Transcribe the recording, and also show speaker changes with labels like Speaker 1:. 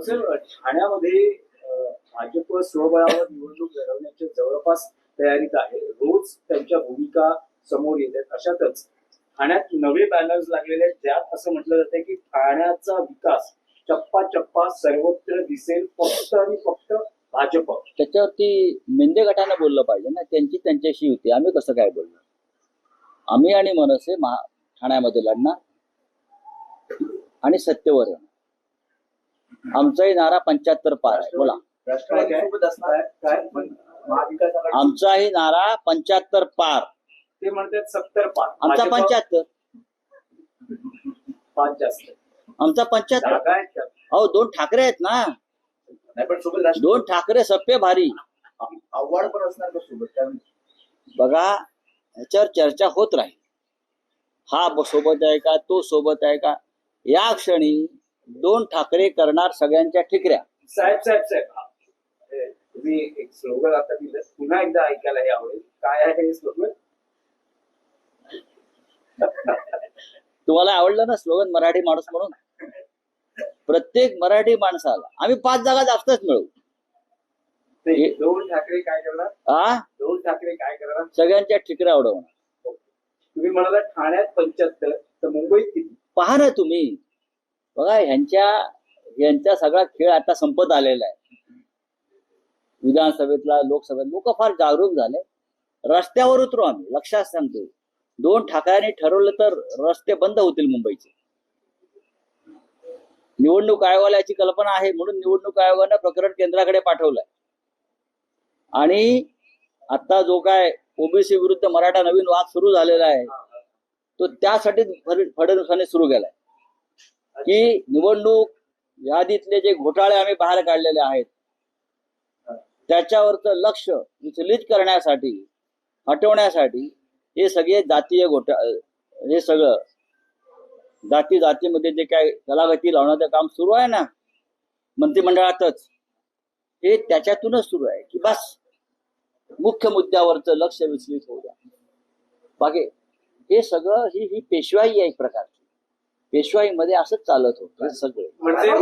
Speaker 1: Sir, ठाण्यामध्ये भाजप स्वबळावर निवडणूक लढवण्याच्या जवळपास तयारीत आहे. रोज त्यांच्या भूमिका समोर येत आहेत. अशातच ठाण्यात नवे बॅनर्स लागलेले आहेत, ज्यात असं म्हटलं जातं की ठाण्याचा विकास चप्पा चप्पा सर्वत्र दिसेल, फक्त आणि फक्त भाजप.
Speaker 2: त्याच्यावरती मेंदे गटाने बोललं पाहिजे ना, त्यांच्याशी होती. आम्ही कसं काय बोलणार? आम्ही आणि मनसे ठाण्यामध्ये लढणार आणि सत्तेवर येणार. आमचाही नारा 75 पार आहे. बोला.
Speaker 1: राष्ट्रवादीसोबत असणार काय?
Speaker 2: आमचाही नारा 75 पार.
Speaker 1: ते म्हणतात 70 पार.
Speaker 2: आमचा 75.
Speaker 1: 5 जास्त.
Speaker 2: आमचा 75. अहो 2 ठाकरे आहेत ना.
Speaker 1: पण सोबत
Speaker 2: 2 ठाकरे सप्पे भारी.
Speaker 1: आव्हाड पण असणार का सोबत?
Speaker 2: बघा, ह्याच्यावर चर्चा होत राहील. हा सोबत आहे का, तो सोबत आहे का. या क्षणी 2 ठाकरे करणार सगळ्यांच्या ठिकऱ्या.
Speaker 1: साहेब तुम्ही एक स्लोगन आता दिलं, पुन्हा एकदा ऐकायला हे आवडेल. काय आहे हे स्लोगन?
Speaker 2: तुम्हाला आवडलं ना स्लोगन, मराठी माणूस म्हणून? प्रत्येक मराठी माणसाला आम्ही 5 जागा जास्तच मिळवू.
Speaker 1: 2 ठाकरे काय करणार? 2 ठाकरे काय करणार?
Speaker 2: सगळ्यांच्या ठिकऱ्या उडवणार.
Speaker 1: तुम्ही म्हणाला ठाण्यात 75, तर मुंबईत किती?
Speaker 2: पहा ना तुम्ही. बघा, यांचा सगळा खेळ आता संपत आलेला आहे. विधानसभेतला, लोकसभेत लोक फार जागरूक झाले. रस्त्यावर उतरू आम्ही. लक्षात सांगतो, 2 ठाकऱ्यांनी ठरवलं तर रस्ते बंद होतील मुंबईचे. निवडणूक आयोगाला याची कल्पना आहे, म्हणून निवडणूक आयोगानं प्रकरण केंद्राकडे पाठवलंय. आणि आता जो काय ओबीसी विरुद्ध मराठा नवीन वाद सुरू झालेला आहे, तो त्यासाठी फडणवीसांनी सुरू केलाय की निवडणूक यादीतले जे घोटाळे आम्ही बाहेर काढलेले आहेत त्याच्यावरचं लक्ष विचलित करण्यासाठी, हटवण्यासाठी हे सगळे जातीय हे सगळं जातीमध्ये जे काय गलागती लावण्याचं काम सुरू आहे ना मंत्रिमंडळातच, हे त्याच्यातूनच सुरू आहे की बस मुख्य मुद्द्यावरचं लक्ष विचलित होऊ द्या. बाकी हे सगळं ही पेशवाई आहे एक प्रकारची. पेशवाईमध्ये असंच चालत होतं सगळं.